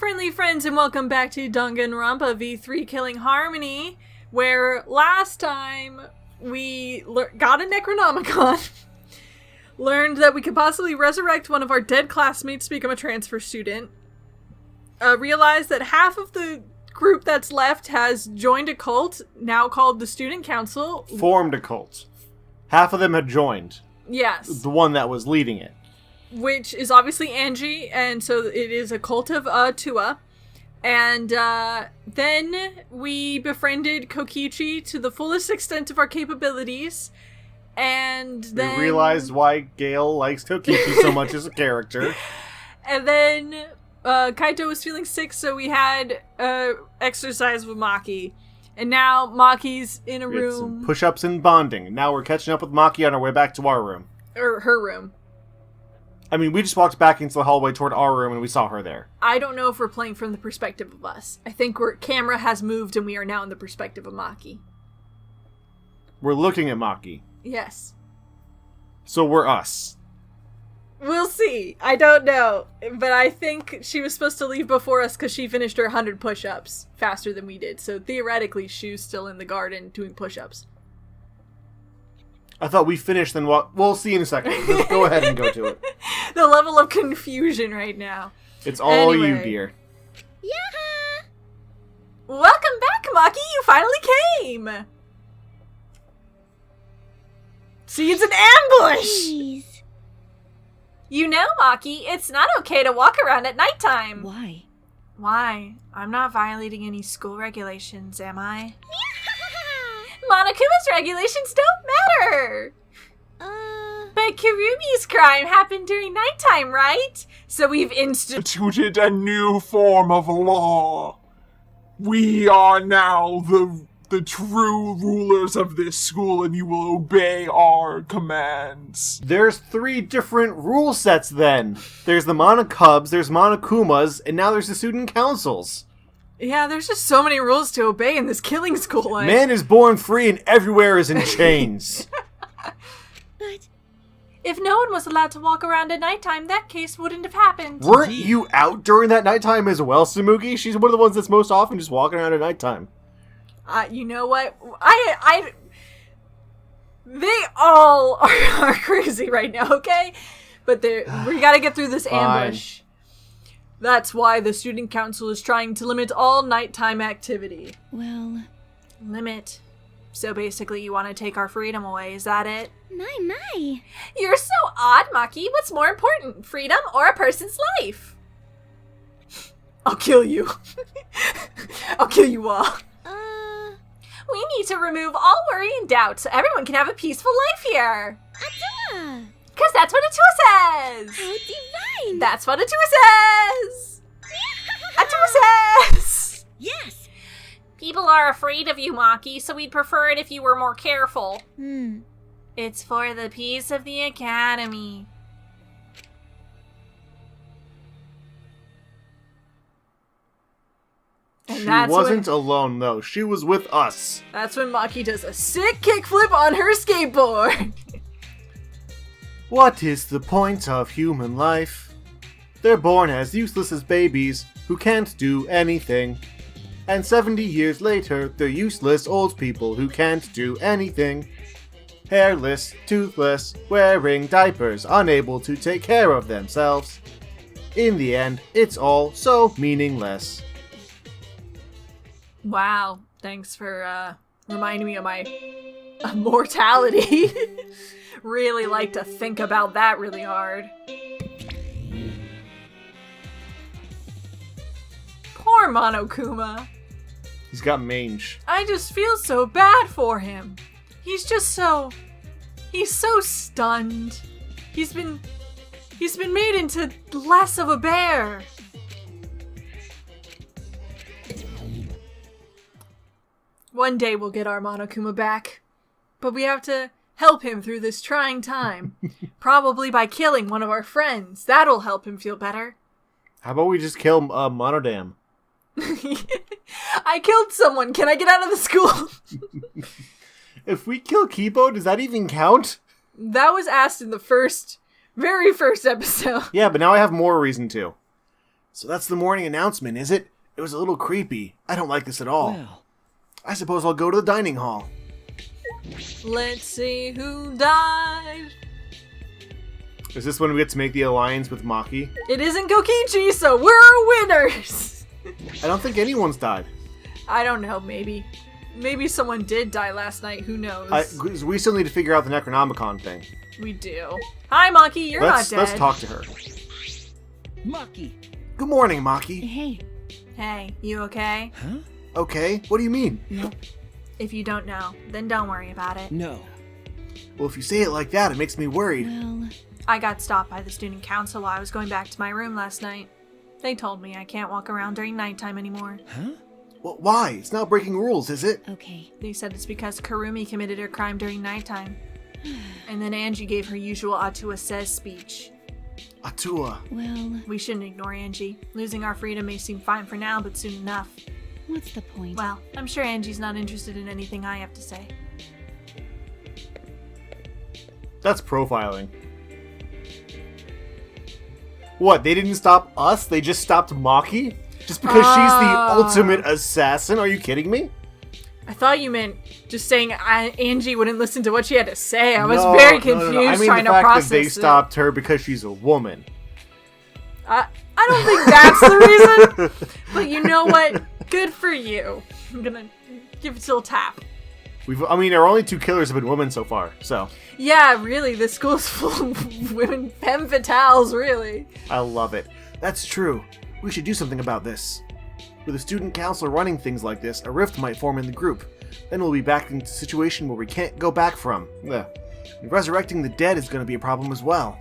friendly friends, and welcome back to Danganronpa V3 Killing Harmony, where last time we got a Necronomicon, learned that we could possibly resurrect one of our dead classmates to become a transfer student, realized that half of the group that's left has joined a cult, now called the Student Council. Formed a cult. Half of them had joined. Yes. The one that was leading it. Which is obviously Angie, and so it is a cult of Tua. And then we befriended Kokichi to the fullest extent of our capabilities, and then... We realized why Gale likes Kokichi so much as a character. And then Kaito was feeling sick, so we had exercise with Maki. And now Maki's in a room. Some push-ups and bonding. Now we're catching up with Maki on our way back to our room. Or her room. I mean, we just walked back into the hallway toward our room and we saw her there. I don't know if we're playing from the perspective of us. I think camera has moved and we are now in the perspective of Maki. We're looking at Maki. Yes. So we're us. We'll see. I don't know. But I think she was supposed to leave before us because she finished her 100 push-ups faster than we did. So theoretically, she's still in the garden doing push-ups. I thought we finished, then we'll see in a second. Just go ahead and go to it. The level of confusion right now. It's all you, dear. Yeah. Welcome back, Maki. You finally came. See, it's an ambush. Please. You know, Maki, it's not okay to walk around at nighttime. Why? Why? I'm not violating any school regulations, am I? Monokuma's regulations don't matter! But Kirumi's crime happened during nighttime, right? So we've instituted a new form of law. We are now the true rulers of this school, and you will obey our commands. There's 3 different rule sets then. There's the Monokubs, there's Monokumas, and now there's the Student Councils. Yeah, there's just so many rules to obey in this killing school life. Man is born free and everywhere is in chains. But if no one was allowed to walk around at nighttime, that case wouldn't have happened. Weren't you out during that nighttime as well, Samugi? She's one of the ones that's most often just walking around at nighttime. You know what? They all are crazy right now, okay? But we gotta get through this ambush. That's why the Student Council is trying to limit all nighttime activity. well, Limit. So basically you want to take our freedom away, is that it? my. You're so odd, Maki. What's more important, freedom or a person's life? I'll kill you. I'll kill you all. We need to remove all worry and doubt so everyone can have a peaceful life here. Atua! Because that's what Atua says. How divine! That's what Atua says. Atua says. Yes! People are afraid of you, Maki, so we'd prefer it if you were more careful. It's for the peace of the academy. And She that's wasn't alone, though. She was with us. That's when Maki does a sick kickflip on her skateboard. What is the point of human life? They're born as useless as babies who can't do anything. And 70 years later, they're useless old people who can't do anything. Hairless, toothless, wearing diapers, unable to take care of themselves. In the end, it's all so meaningless. Wow, thanks for reminding me of my mortality. Really like to think about that really hard. Poor Monokuma. He's got mange. I just feel so bad for him. He's so stunned. He's been made into less of a bear. One day we'll get our Monokuma back, but we have to help him through this trying time. Probably by killing one of our friends. That'll help him feel better. How about we just kill Monodam? I killed someone. Can I get out of the school? If we kill Kipo, does that even count? That was asked in the very first episode. Yeah, but now I have more reason to. So that's the morning announcement, is it? It was a little creepy. I don't like this at all. Well, I suppose I'll go to the dining hall. Let's see who died. Is this when we get to make the alliance with Maki? It isn't Kokichi, so we're winners! I don't think anyone's died. I don't know, maybe. Maybe someone did die last night, who knows? We still need to figure out the Necronomicon thing. We do. Hi, Maki, you're not dead. Let's talk to her. Maki. Good morning, Maki. Hey. Hey, you okay? Huh? Okay, what do you mean? No. If you don't know, then don't worry about it. No. Well, if you say it like that, it makes me worried. Well, I got stopped by the student council while I was going back to my room last night. They told me I can't walk around during nighttime anymore. Huh? Well, why? It's not breaking rules, is it? okay. They said it's because Karumi committed her crime during nighttime. And then Angie gave her usual Atua says speech. Atua. Well, We shouldn't ignore Angie. Losing our freedom may seem fine for now, but soon enough. what's the point? Well, I'm sure Angie's not interested in anything I have to say. That's profiling. What, they didn't stop us? They just stopped Maki? Just because she's the ultimate assassin? Are you kidding me? I thought you meant just saying Angie wouldn't listen to what she had to say. I was No, very no, confused no. I mean trying the to fact process that they it. stopped her because she's a woman. I don't think that's the reason. But you know what? Good for you. I'm gonna give it a little tap. Our only two killers have been women so far, so. Yeah, really, this school's full of women femme fatales, really. I love it. That's true. We should do something about this. With a student council running things like this, a rift might form in the group. Then we'll be back into a situation where we can't go back from. Ugh. And resurrecting the dead is going to be a problem as well.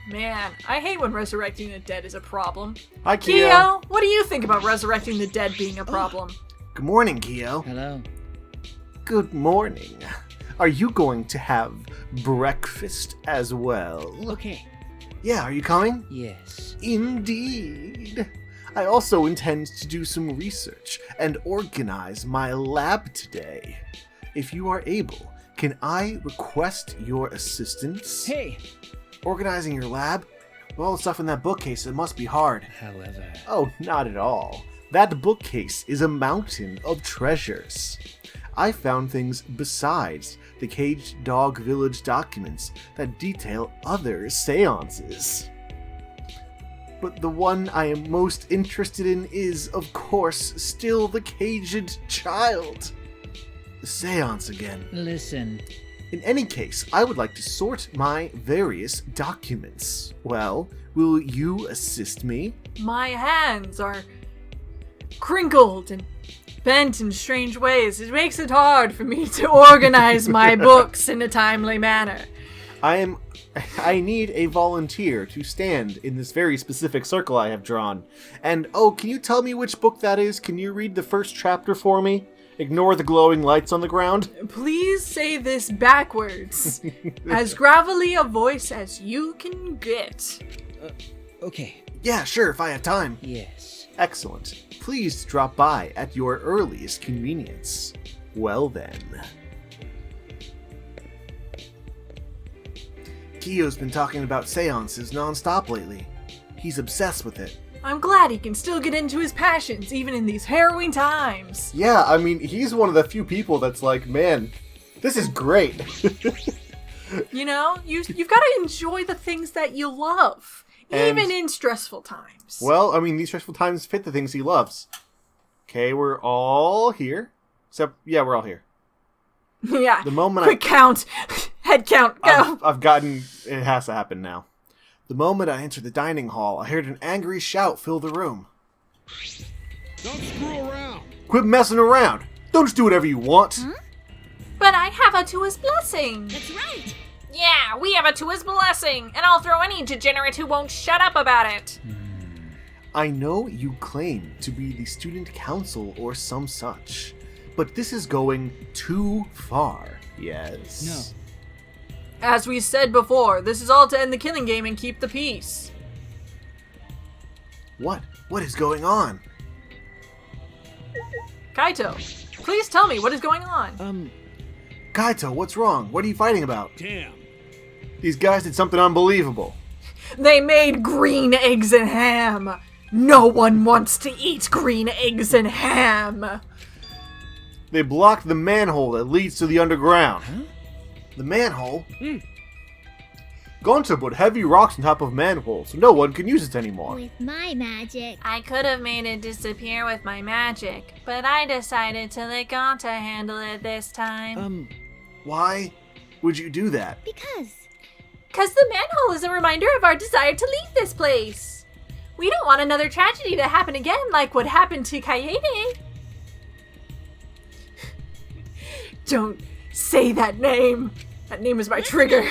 Man, I hate when resurrecting the dead is a problem. Hi, Kyo. Kyo, what do you think about resurrecting the dead being a problem? Good morning, Kyo. Hello. Good morning. Are you going to have breakfast as well? Okay. Yeah, are you coming? Yes. Indeed. I also intend to do some research and organize my lab today. If you are able, can I request your assistance? Hey. Organizing your lab? With all the stuff in that bookcase, it must be hard. However. Oh, not at all. That bookcase is a mountain of treasures. I found things besides the Caged Dog Village documents that detail other seances. But the one I am most interested in is, of course, still the Caged Child. The seance again. Listen. In any case, I would like to sort my various documents. Well, will you assist me? My hands are crinkled and bent in strange ways. It makes it hard for me to organize my books in a timely manner. I need a volunteer to stand in this very specific circle I have drawn. And, oh, can you tell me which book that is? Can you read the first chapter for me? Ignore the glowing lights on the ground. Please say this backwards. As gravelly a voice as you can get. Okay. Yeah, sure, if I have time. Yes. Excellent. Please drop by at your earliest convenience. Well then. Kiyo's been talking about seances non-stop lately. He's obsessed with it. I'm glad he can still get into his passions, even in these harrowing times. Yeah, I mean, he's one of the few people that's like, man, this is great. You know, you've got to enjoy the things that you love, And- even in stressful times. Well, I mean, these stressful times fit the things he loves. Okay, we're all here. Except, yeah, we're all here. Yeah. The moment Quick count. Head count. Go. I've gotten... It has to happen now. The moment I entered the dining hall, I heard an angry shout fill the room. Don't screw around. Quit messing around! Don't just do whatever you want! But I have Atua's blessing. That's right. Yeah, we have Atua's blessing, and I'll throw any degenerate who won't shut up about it. I know you claim to be the student council or some such, but this is going too far, yes? No. As we said before, this is all to end the killing game and keep the peace. What? What is going on? Kaito, please tell me what is going on. Kaito, what's wrong? What are you fighting about? Damn. These guys did something unbelievable. They made green eggs and ham. No one wants to eat green eggs and ham. They blocked the manhole that leads to the underground. Huh? The manhole? Gonta put heavy rocks on top of manhole, so no one can use it anymore. With my magic. I could have made it disappear with my magic, but I decided to let Gonta handle it this time. Why would you do that? Because. Because the manhole is a reminder of our desire to leave this place. We don't want another tragedy to happen again like what happened to Kaede. Don't say that name. That name is my trigger.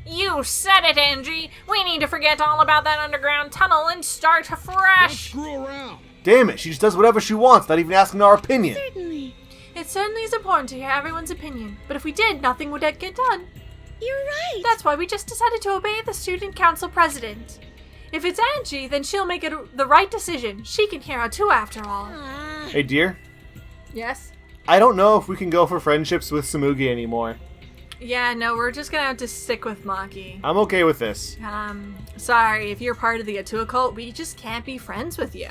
You said it, Angie. We need to forget all about that underground tunnel and start Don't fresh. screw around. Damn it, she just does whatever she wants, not even asking our opinion. Certainly. It certainly is important to hear everyone's opinion, but if we did, nothing would get done. You're right. That's why we just decided to obey the student council president. If it's Angie, then she'll make it the right decision. She can hear out too, after all. Ah, Hey dear, Yes? I don't know if we can go for friendships with Samugi anymore. Yeah, no, we're just gonna have to stick with Maki. I'm okay with this. Sorry, if you're part of the Atua cult, we just can't be friends with you.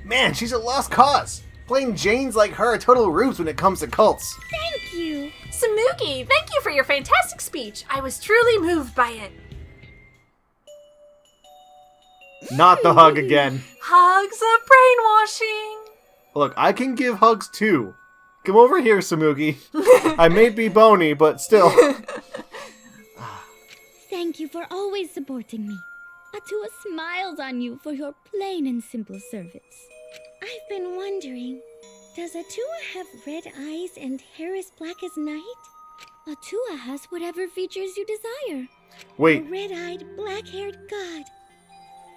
Man, she's a lost cause. Plain Janes like her are total rubes when it comes to cults. thank you. Samugi, thank you for your fantastic speech. I was truly moved by it. Not the hug again. Hugs of brainwashing. Look, I can give hugs too. Come over here, Samugi. I may be bony, but still. Thank you for always supporting me. Atua smiles on you for your plain and simple service. I've been wondering, does Atua have red eyes and hair as black as night? Atua has whatever features you desire. A Wait, red-eyed, black-haired god.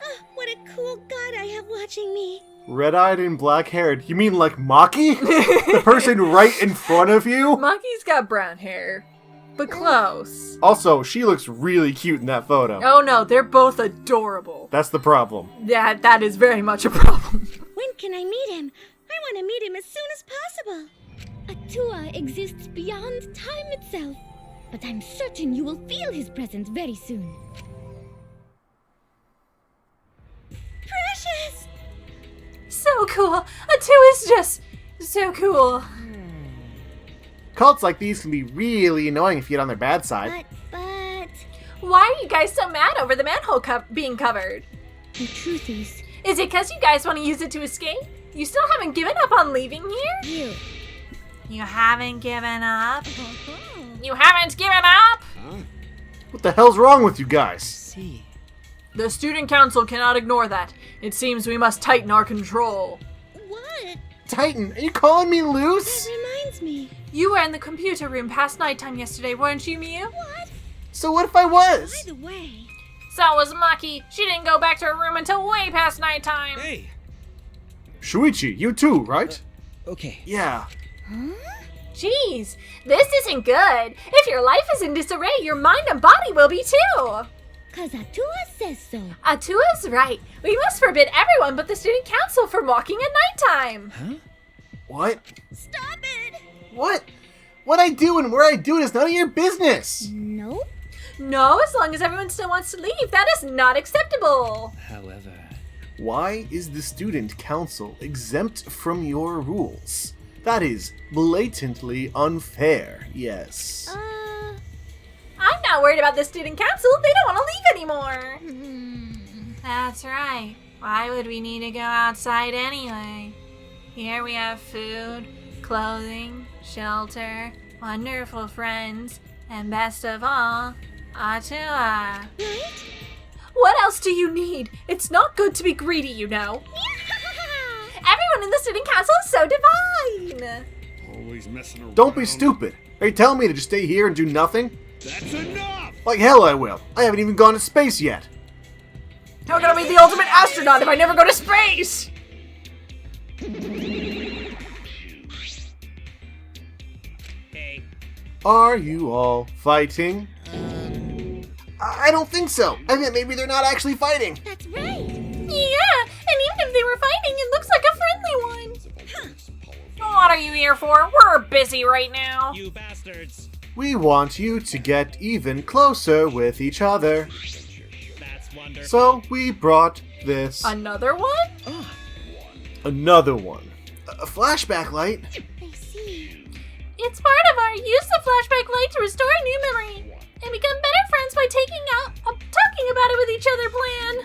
Ah, what a cool god I have watching me. red-eyed and black-haired. You mean like Maki? The person right in front of you? Maki's got brown hair, but close. Also, she looks really cute in that photo. Oh no, they're both adorable. That's the problem. Yeah, that is very much a problem. When can I meet him? I want to meet him as soon as possible. Atua exists beyond time itself, but I'm certain you will feel his presence very soon. Precious! So cool. Atua is just so cool. Cults like these can be really annoying if you get on their bad side. But... Why are you guys so mad over the manhole being covered? The truth is, Is it because you guys want to use it to escape? You still haven't given up on leaving here? You haven't given up? You haven't given up? Huh? What the hell's wrong with you guys? See. The student council cannot ignore that. It seems we must tighten our control. What? Titan, are you calling me loose? That reminds me. You were in the computer room past nighttime yesterday, weren't you, Miu? What? So what if I was? By the way, So was Maki. She didn't go back to her room until way past nighttime. Hey, Shuichi, you too, right? Okay. Yeah. Jeez, this isn't good. If your life is in disarray, your mind and body will be too. 'cause Atua says so. Atua's right. We must forbid everyone but the student council from walking at nighttime. Huh? What? Stop it! What? What I do and where I do it is none of your business. Nope. No, as long as everyone still wants to leave, that is not acceptable. However, Why is the student council exempt from your rules? That is blatantly unfair, yes. I'm not worried about the student council. They don't want to leave anymore. Hmm. That's right. Why would we need to go outside anyway? Here we have food, clothing, shelter, wonderful friends, and best of all, Atua. Right? What else do you need? It's not good to be greedy, you know. Everyone in the student council is so divine. always messing around. Don't be stupid. Are you telling me to just stay here and do nothing? That's enough! Like hell I will. I haven't even gone to space yet. How can I be the ultimate astronaut if I never go to space? Hey. Are you all fighting? I don't think so. I meant maybe they're not actually fighting. That's right. Yeah, and even if they were fighting, it looks like a friendly one. What are you here for? We're busy right now. You bastards! We want you to get even closer with each other. plunder. So we brought this. Another one? Another one. A flashback light? I see. It's part of our use of flashback light to restore a new memory and become better friends by talking about it with each other plan.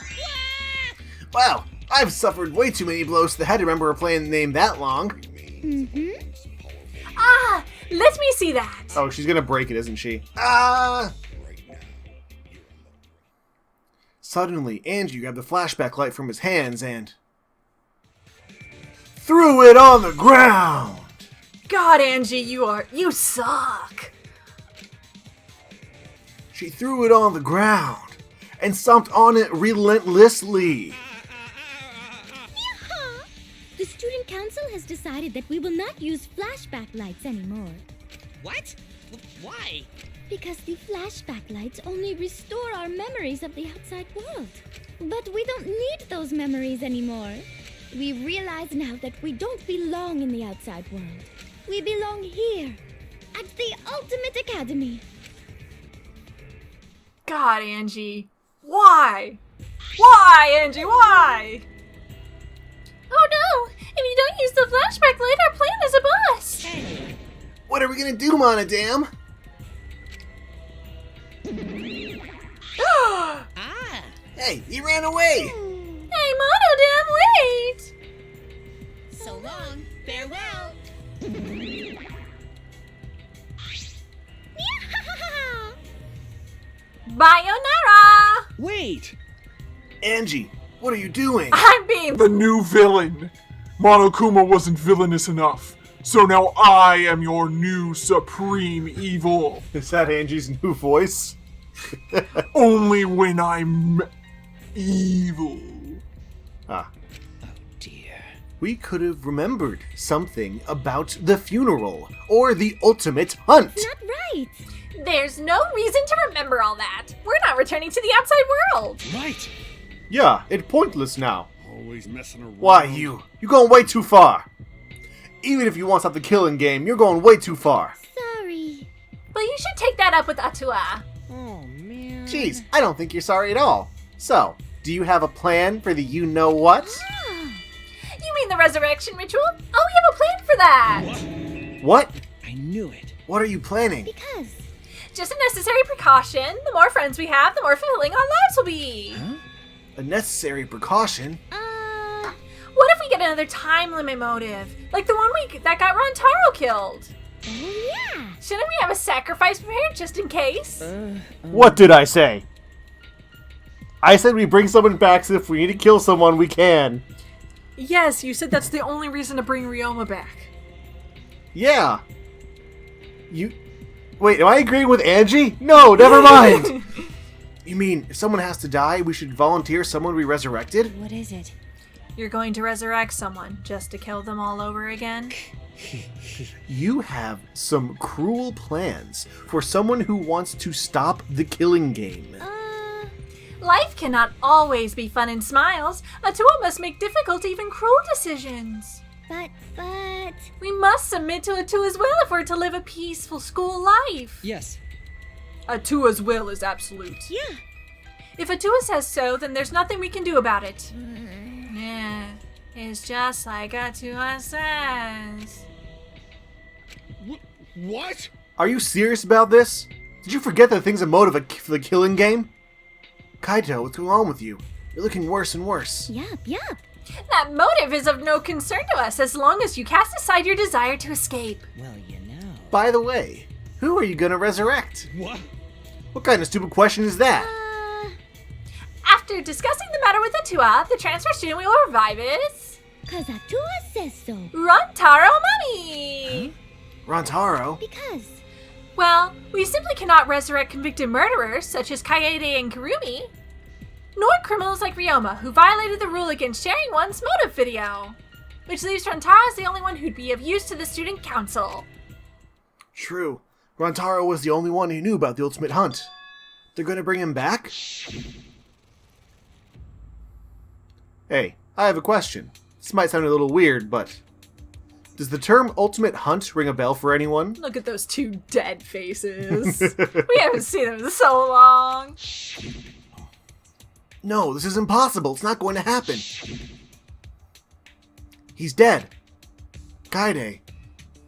Wow, I've suffered way too many blows to the head to remember a plan name that long. Mm-hmm. Ah, let me see that. Oh, she's gonna break it, isn't she? Suddenly, Angie grabbed the flashback light from his hands and threw it on the ground. God, Angie, you suck. She threw it on the ground and stomped on it relentlessly. Yeehaw! The student council has decided that we will not use flashback lights anymore. What? Why? Because the flashback lights only restore our memories of the outside world. But we don't need those memories anymore. We realize now that we don't belong in the outside world. We belong here, at the Ultimate Academy. God, Angie. Why? Why, Angie, why? Oh no! If you don't use the flashback light, our plan is a bust! What are we gonna do, Monodam? Ah! Hey, he ran away! Hey, Monodam, wait! So long. Farewell. Bayonara! Wait! Angie, what are you doing? I'm being... The new villain! Monokuma wasn't villainous enough, so now I am your new supreme evil. Is that Angie's new voice? Only when I'm evil. Ah. Oh dear. We could have remembered something about the funeral, or the ultimate hunt. Not right. There's no reason to remember all that. We're not returning to the outside world. Right. Yeah, it's pointless now. Always messing around. Why, you're going way too far. Even if you want to stop the killing game, you're going way too far. Sorry. But you should take that up with Atua. Oh man. Jeez, I don't think you're sorry at all. So, do you have a plan for the you-know-what? Ah, You mean the resurrection ritual? Oh, we have a plan for that. What? I knew it. What are you planning? because Just a necessary precaution. The more friends we have, the more fulfilling our lives will be. Huh? A necessary precaution? What if we get another time limit motive? Like the one that got Rontaro killed? oh yeah. Shouldn't we have a sacrifice prepared just in case? What did I say? I said we bring someone back so if we need to kill someone, we can. Yes, you said that's the only reason to bring Ryoma back. Yeah. Wait, am I agreeing with Angie? No, never mind. You mean, if someone has to die, we should volunteer someone to be resurrected? What is it? You're going to resurrect someone just to kill them all over again? You have some cruel plans for someone who wants to stop the killing game. Life cannot always be fun and smiles. Atua must make difficult, even cruel decisions. But We must submit to Atua's will if we're to live a peaceful school life. Yes. Atua's will is absolute. yeah. If Atua says so, then there's nothing we can do about it. Yeah, it's just like Atua says. What? Are you serious about this? Did you forget that thing's a motive for the killing game? Kaito, what's going on with you? You're looking worse and worse. Yup. That motive is of no concern to us as long as you cast aside your desire to escape. Well, you know. By the way, who are you gonna resurrect? What? What kind of stupid question is that? After discussing the matter with Atua, the transfer student we will revive is... Cause Atua says so. Rontaro Mami! Rontaro? Because Well, we simply cannot resurrect convicted murderers such as Kaede and Kurumi, nor criminals like Ryoma, who violated the rule against sharing one's motive video, which leaves Rontaro as the only one who'd be of use to the student council. True. Rontaro was the only one who knew about the ultimate hunt. They're gonna bring him back? Hey, I have a question. This might sound a little weird, but... does the term ultimate hunt ring a bell for anyone? Look at those two dead faces. We haven't seen them in so long. No, this is impossible. It's not going to happen. He's dead. Kaide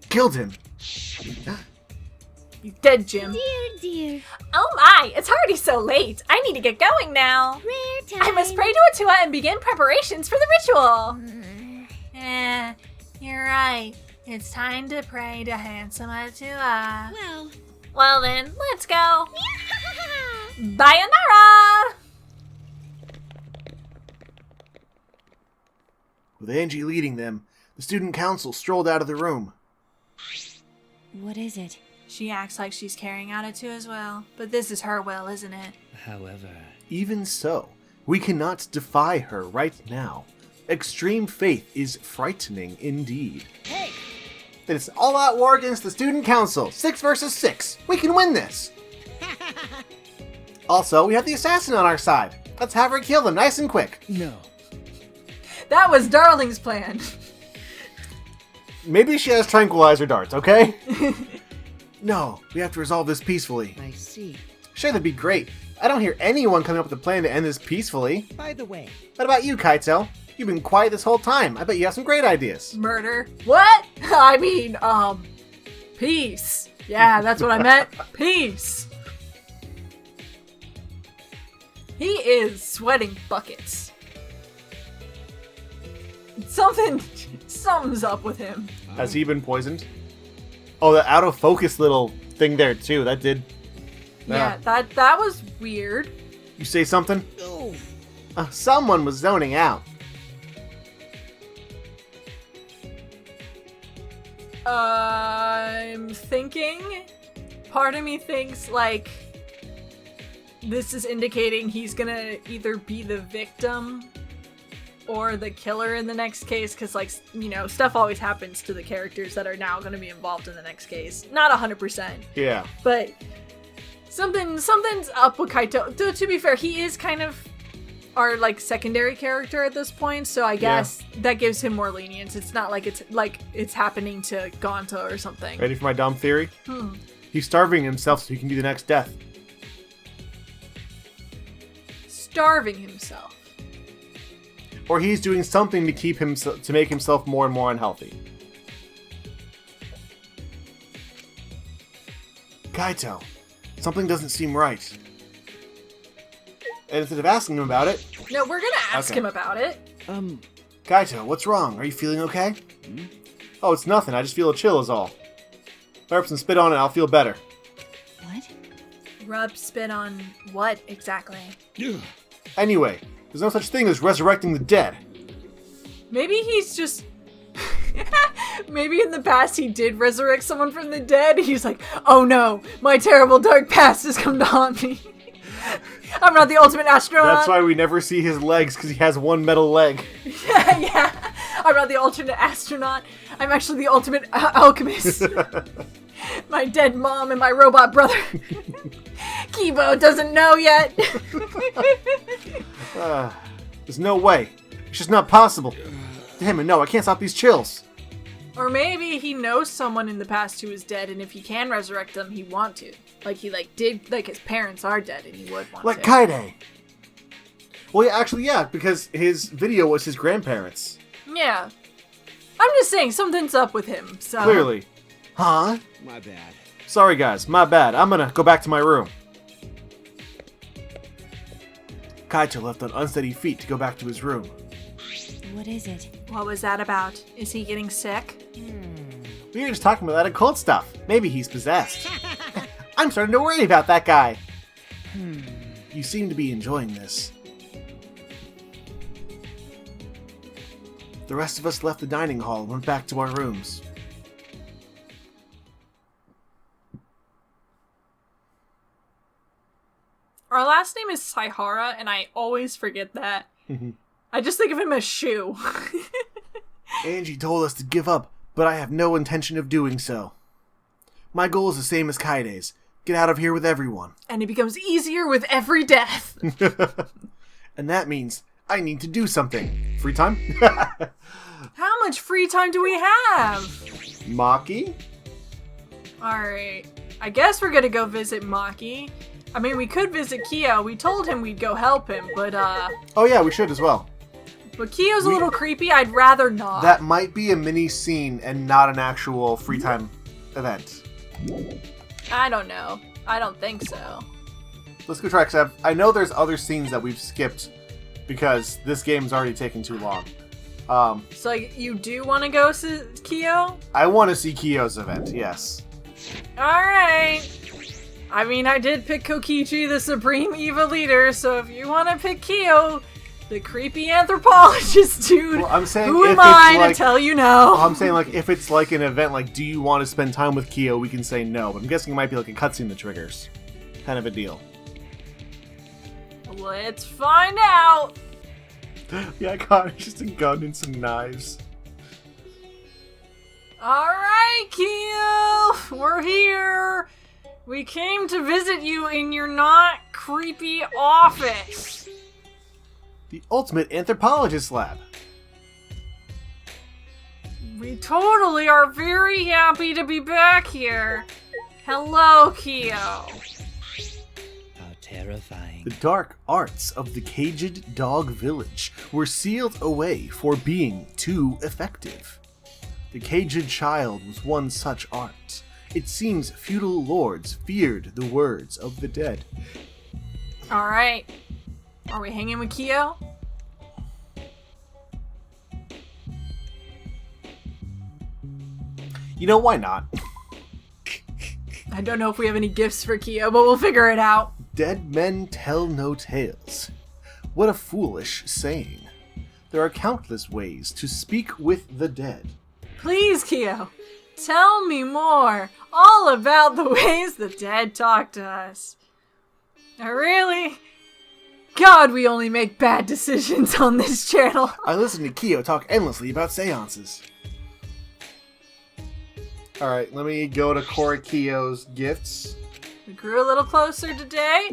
killed him. He's dead, Jim. Dear, dear. Oh my, it's already so late. I need to get going now. Rare time. I must pray to Atua and begin preparations for the ritual. You're right. It's time to pray to handsome Atua. Well then, let's go. Bayonara! With Angie leading them, the student council strolled out of the room. What is it? She acts like she's carrying out Atua as well. But this is her will, isn't it? However, Even so, we cannot defy her right now. Extreme faith is frightening indeed. hey, It's all-out war against the student council. 6 versus 6. We can win this. Also, we have the assassin on our side. Let's have her kill them nice and quick. no. That was Darling's plan. Maybe she has tranquilizer darts, okay? No, we have to resolve this peacefully. I see. Sure, that'd be great. I don't hear anyone coming up with a plan to end this peacefully. By the way, What about you, Kaito? You've been quiet this whole time. I bet you have some great ideas. Murder. What? I mean, peace. Yeah, that's what I meant. Peace. He is sweating buckets. Something's up with him. Has he been poisoned? Oh, the out of focus little thing there too. That did. Yeah, that was weird. You say something? oh, Someone was zoning out. I'm thinking. Part of me thinks like this is indicating he's gonna either be the victim or the killer in the next case, because like, you know, stuff always happens to the characters that are now going to be involved in the next case. Not 100%, Yeah. but something's up with Kaito. To be fair, he is kind of our like secondary character at this point, so I guess that gives him more lenience. It's not like it's happening to Gonta or something. Ready for my dumb theory? He's starving himself so he can be the next death. Starving himself. Or he's doing something to keep him to make himself more and more unhealthy. Kaito, something doesn't seem right. And instead of asking him about it, No, we're gonna ask Okay. him about it. Kaito, what's wrong? Are you feeling okay? Oh, it's nothing. I just feel a chill is all. Rub some spit on it, I'll feel better. What? Rub spit on what exactly? Ugh. Anyway, there's no such thing as resurrecting the dead. Maybe he's just... Maybe in the past he did resurrect someone from the dead. He's like, oh no, my terrible dark past has come to haunt me. I'm not the ultimate astronaut. That's why we never see his legs, because he has one metal leg. Yeah. I'm not the alternate astronaut. I'm actually the ultimate alchemist. My dead mom and my robot brother. Kibo doesn't know yet. There's no way. It's just not possible. Damn it, no, I can't stop these chills. Or maybe he knows someone in the past who is dead, and if he can resurrect them, he want to. Like he did, his parents are dead, and he would want Like to. Kaide. Well, yeah, actually, yeah, because his video was his grandparents. Yeah. I'm just saying, something's up with him, so... Clearly. Huh? My bad. Sorry, guys, my bad. I'm gonna go back to my room. Kaito left on unsteady feet to go back to his room. What is it? What was that about? Is he getting sick? We were just talking about that occult stuff. Maybe he's possessed. I'm starting to worry about that guy. You seem to be enjoying this. The rest of us left the dining hall and went back to our rooms. Our last name is Saihara, and I always forget that. I just think of him as Shu. Angie told us to give up, but I have no intention of doing so. My goal is the same as Kaide's. Get out of here with everyone. And it becomes easier with every death. And that means I need to do something. Free time? How much free time do we have? Maki? Alright. I guess we're gonna go visit Maki. I mean, we could visit Kyo. We told him we'd go help him, but Oh yeah, we should as well. But Kyo's a little creepy. I'd rather not. That might be a mini scene and not an actual free time event. I don't know. I don't think so. Let's go try, because I know there's other scenes that we've skipped because this game's already taken too long. So you do want to go see Kyo? I want to see Kyo's event, yes. Alright. I mean, I did pick Kokichi, the supreme evil leader, so if you want to pick Kyo, the creepy anthropologist dude, Well, I'm saying who if am I it's like, to tell you no? I'm saying, like, if it's like an event, like, do you want to spend time with Kyo, we can say no. But I'm guessing it might be like a cutscene that triggers. Kind of a deal. Let's find out. Yeah, God, it's just a gun and some knives. Alright, Kyo, we're here. We came to visit you in your not creepy office. The ultimate anthropologist lab. We totally are very happy to be back here. Hello, Kyo. How terrifying. The dark arts of the caged dog village were sealed away for being too effective. The caged child was one such art. It seems feudal lords feared the words of the dead. Alright. Are we hanging with Kyo? You know, why not? I don't know if we have any gifts for Kyo, but we'll figure it out. Dead men tell no tales. What a foolish saying. There are countless ways to speak with the dead. Please, Kyo, tell me more. All about the ways the dead talk to us. Really? God, we only make bad decisions on this channel. I listen to Kyo talk endlessly about seances. Alright, let me go to Kyo's gifts. We grew a little closer today.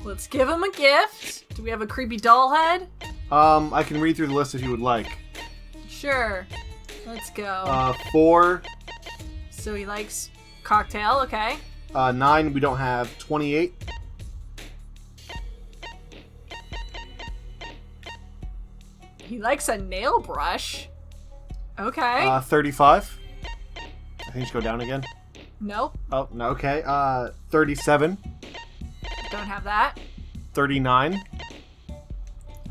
Let's give him a gift. Do we have a creepy doll head? I can read through the list if you would like. Sure. Let's go. 4. So he likes cocktail, okay. 9, we don't have. 28. He likes a nail brush. Okay. 35. I think you should go down again. Nope. Oh, no, okay. 37. Don't have that. 39.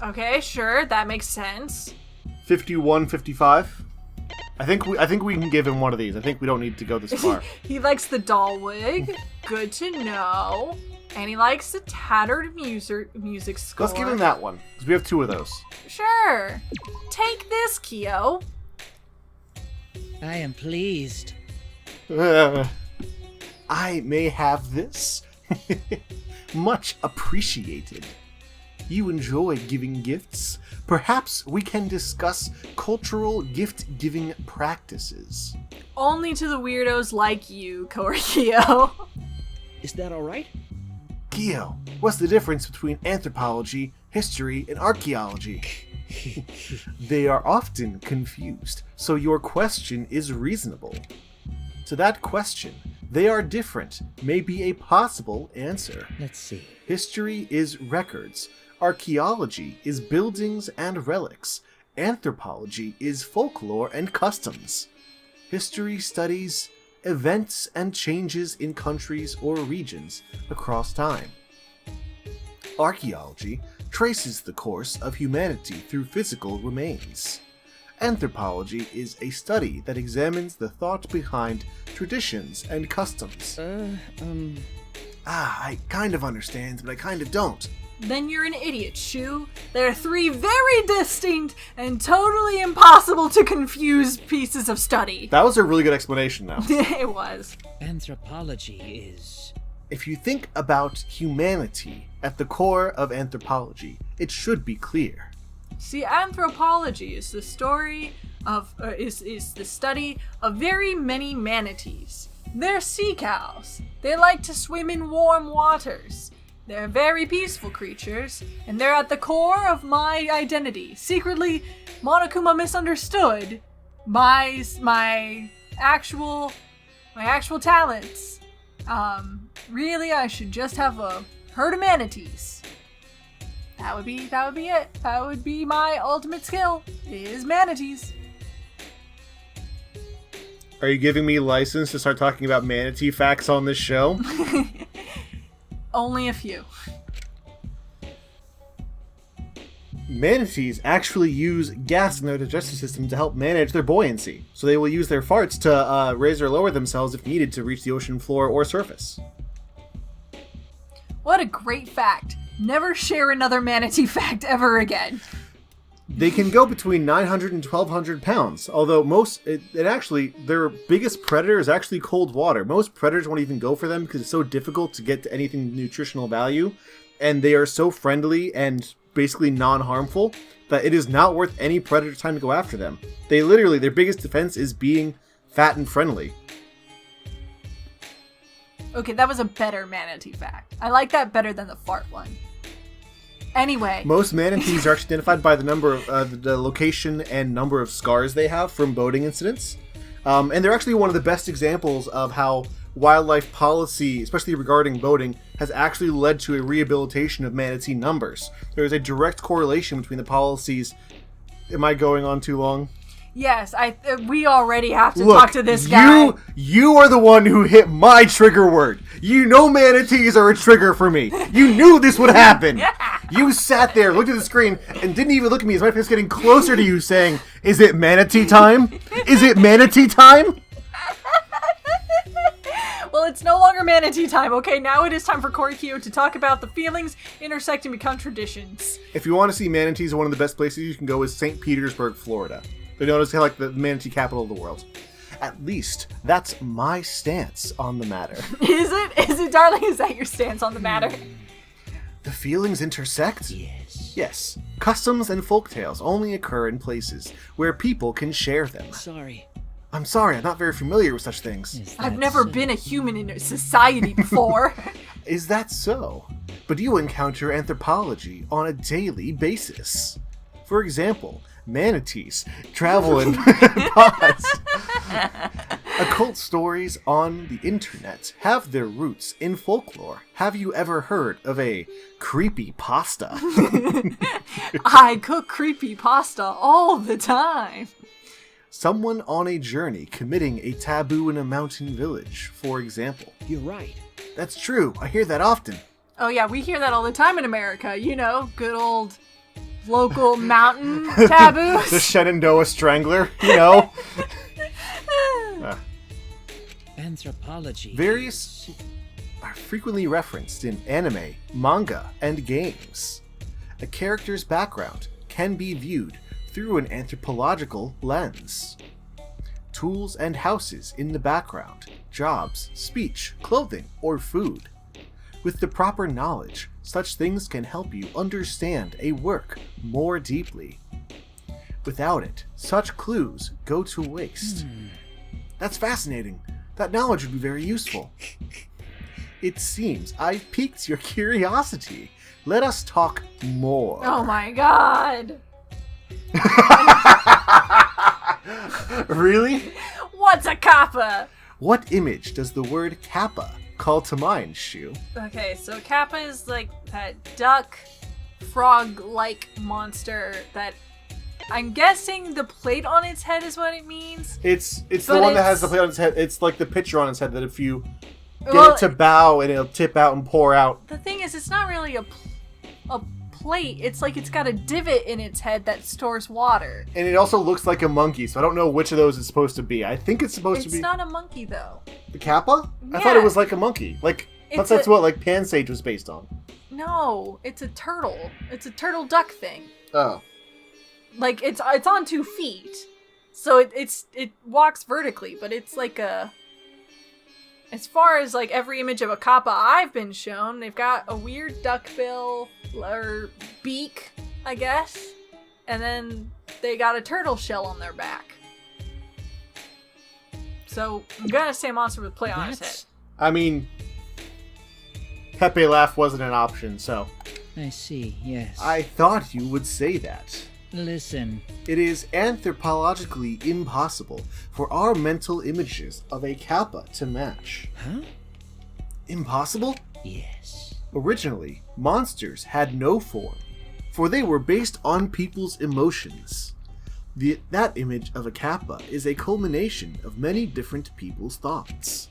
Okay, sure. That makes sense. 51, 55. I think we can give him one of these. I think we don't need to go this far. He likes the doll wig. Good to know. And he likes the tattered music score. Let's give him that one, because we have 2 of those. Sure. Take this, Kyo. I am pleased. I may have this. Much appreciated. You enjoy giving gifts? Perhaps we can discuss cultural gift-giving practices. Only to the weirdos like you, Kyo. Is that alright? Kyo, what's the difference between anthropology, history, and archaeology? They are often confused, so your question is reasonable. To that question, they are different, may be a possible answer. Let's see. History is records. Archaeology is buildings and relics. Anthropology is folklore and customs. History studies events and changes in countries or regions across time. Archaeology traces the course of humanity through physical remains. Anthropology is a study that examines the thought behind traditions and customs. I kind of understand, but I kind of don't. Then you're an idiot, Shu. There are 3 very distinct and totally impossible to confuse pieces of study. That was a really good explanation, though. It was. Anthropology is... If you think about humanity at the core of anthropology, it should be clear. See, anthropology is the story of, is the study of very many manatees. They're sea cows. They like to swim in warm waters. They're very peaceful creatures, and they're at the core of my identity. Secretly, Monokuma misunderstood my actual talents. Really, I should just have a Herd of manatees. That would be it. That would be my ultimate skill, is manatees. Are you giving me license to start talking about manatee facts on this show? Only a few. Manatees actually use gas in their digestive system to help manage their buoyancy, so they will use their farts to raise or lower themselves if needed to reach the ocean floor or surface. What a great fact. Never share another manatee fact ever again. They can go between 900 and 1,200 pounds, although their biggest predator is actually cold water. Most predators won't even go for them because it's so difficult to get to anything nutritional value, and they are so friendly and basically non-harmful that it is not worth any predator's time to go after them. Their biggest defense is being fat and friendly. Okay, that was a better manatee fact. I like that better than the fart one. Anyway. Most manatees are actually identified by the number of the location and number of scars they have from boating incidents. And they're actually one of the best examples of how wildlife policy, especially regarding boating, has actually led to a rehabilitation of manatee numbers. There is a direct correlation between the policies. Am I going on too long? Yes, we already have to talk to this guy. You are the one who hit my trigger word. You know manatees are a trigger for me. You knew this would happen. You sat there, looked at the screen, and didn't even look at me as my face getting closer to you saying, "Is it manatee time? Is it manatee time?" Well, it's no longer manatee time, okay? Now it is time for Korikyo to talk about the feelings intersecting become traditions. If you want to see manatees, one of the best places you can go is St. Petersburg, Florida. They're known as like the manatee capital of the world. At least, that's my stance on the matter. Is it, darling? Is that your stance on the matter? The feelings intersect? Yes. Yes. Customs and folktales only occur in places where people can share them. Sorry. I'm sorry, I'm not very familiar with such things. I've never been a human in a society before. Is that so? But you encounter anthropology on a daily basis. For example, manatees travel in pods. Occult stories on the internet have their roots in folklore. Have you ever heard of a creepy pasta? I cook creepy pasta all the time. Someone on a journey committing a taboo in a mountain village, for example. You're right. That's true. I hear that often. Oh yeah, we hear that all the time in America. You know, good old local mountain taboos. The Shenandoah Strangler, you know. Anthropology. Various are frequently referenced in anime, manga, and games. A character's background can be viewed through an anthropological lens. Tools and houses in the background, jobs, speech, clothing, or food. With the proper knowledge, such things can help you understand a work more deeply. Without it, such clues go to waste. That's fascinating. That knowledge would be very useful. It seems I've piqued your curiosity. Let us talk more. Oh my god. Really? What's a kappa? What image does the word kappa call to mind, Shu? Okay, so kappa is like that duck, frog-like monster that I'm guessing the plate on its head is what it means. It's the one that has the plate on its head. It's like the picture on its head that if you get it to bow and it'll tip out and pour out. The thing is, it's not really a plate. It's like it's got a divot in its head that stores water. And it also looks like a monkey, so I don't know which of those it's supposed to be. I think it's supposed to be... It's not a monkey, though. The kappa? Yeah. I thought it was like a monkey. Like, that's what like Pansage was based on. No, it's a turtle. It's a turtle duck thing. Oh. Like, it's on 2 feet. So it walks vertically, but it's like a... As far as like every image of a kappa I've been shown, they've got a weird duckbill or beak, I guess. And then they got a turtle shell on their back. So I'm gonna say monster with play on his head. I mean, Pepe Laugh wasn't an option, so... I see, yes. I thought you would say that. Listen. It is anthropologically impossible for our mental images of a kappa to match. Huh? Impossible? Yes. Originally, monsters had no form, for they were based on people's emotions. That image of a kappa is a culmination of many different people's thoughts.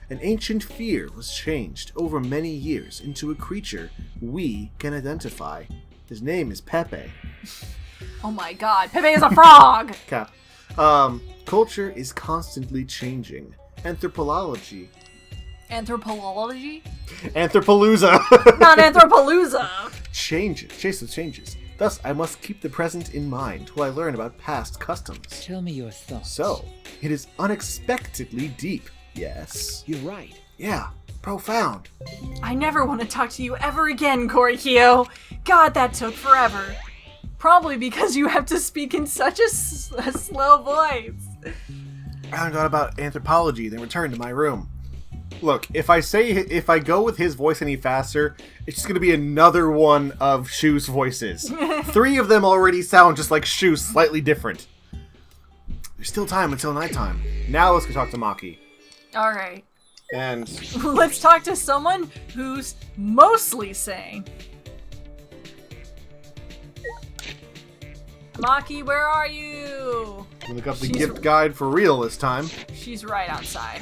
An ancient fear was changed over many years into a creature we can identify. His name is Pepe. Oh my god, Pepe is a frog! Cap. Culture is constantly changing. Anthropology. Anthropology? Anthropalooza! Not Anthropalooza! Changes. Thus, I must keep the present in mind while I learn about past customs. Tell me your thoughts. So, it is unexpectedly deep, yes? You're right. Yeah, profound. I never want to talk to you ever again, Korikyo. God, that took forever. Probably because you have to speak in such a slow voice. I found out about anthropology, then returned to my room. Look, if I go with his voice any faster, it's just gonna be another one of Shu's voices. 3 of them already sound just like Shu, slightly different. There's still time until nighttime. Now let's go talk to Maki. Alright. And Let's talk to someone who's mostly sane. Maki, where are you? I'm gonna look up the gift guide for real this time. She's right outside.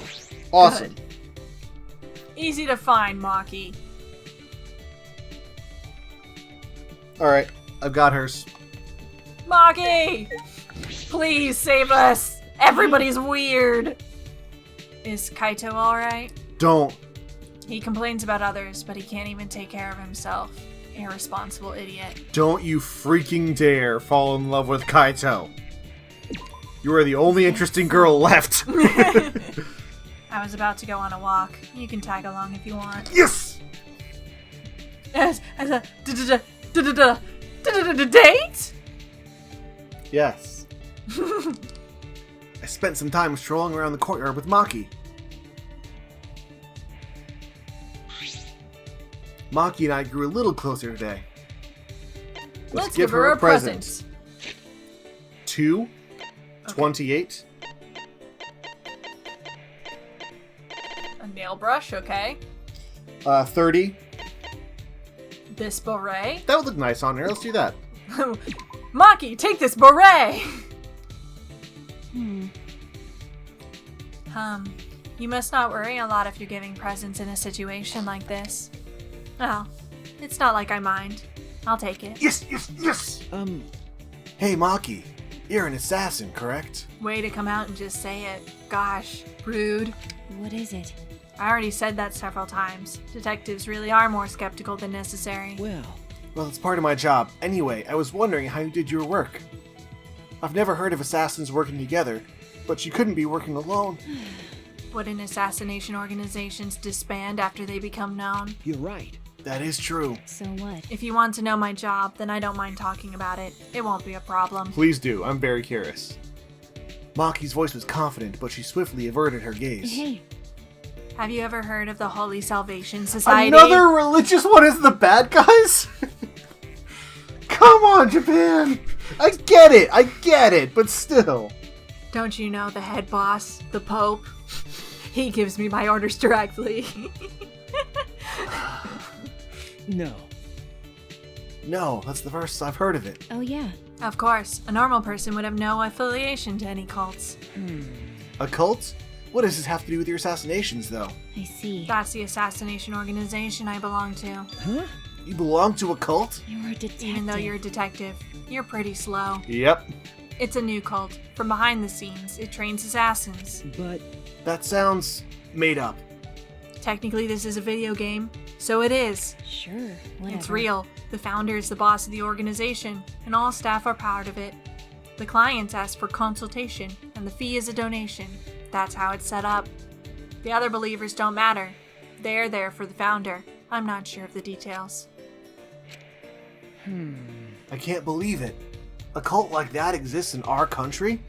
Awesome. Good. Easy to find, Maki. Alright, I've got hers. Maki! Please save us! Everybody's weird! Is Kaito alright? Don't. He complains about others, but he can't even take care of himself. Irresponsible idiot. Don't you freaking dare fall in love with Kaito. You are the only interesting girl left. I was about to go on a walk. You can tag along if you want. Yes! As a date? Yes. I spent some time strolling around the courtyard with Maki. Maki and I grew a little closer today. Let's give her a present. 2, 28. A nail brush, okay. 30. This beret. That would look nice on her. Let's do that. Maki, take this beret! You must not worry a lot if you're giving presents in a situation like this. Oh, it's not like I mind. I'll take it. Yes! Hey, Maki. You're an assassin, correct? Way to come out and just say it. Gosh, rude. What is it? I already said that several times. Detectives really are more skeptical than necessary. Well, it's part of my job. Anyway, I was wondering how you did your work. I've never heard of assassins working together, but you couldn't be working alone. Wouldn't assassination organizations disband after they become known? You're right. That is true. So what? If you want to know my job, then I don't mind talking about it. It won't be a problem. Please do. I'm very curious. Maki's voice was confident, but she swiftly averted her gaze. Hey, Have you ever heard of the Holy Salvation Society? Another religious one is the bad guys? Come on, Japan! I get it, but still. Don't you know the head boss, the Pope? He gives me my orders directly. No, that's the first I've heard of it. oh yeah. Of course, a normal person would have no affiliation to any cults. A cult? What does this have to do with your assassinations, though? I see. That's the assassination organization I belong to. You belong to a cult? You're a detective. Even though you're a detective, you're pretty slow. Yep. It's a new cult. From behind the scenes, it trains assassins. But That sounds made up. Technically, this is a video game, so it is. Sure, whatever. It's real. The founder is the boss of the organization, and all staff are part of it. The clients ask for consultation, and the fee is a donation. That's how it's set up. The other believers don't matter. They're there for the founder. I'm not sure of the details. I can't believe it. A cult like that exists in our country?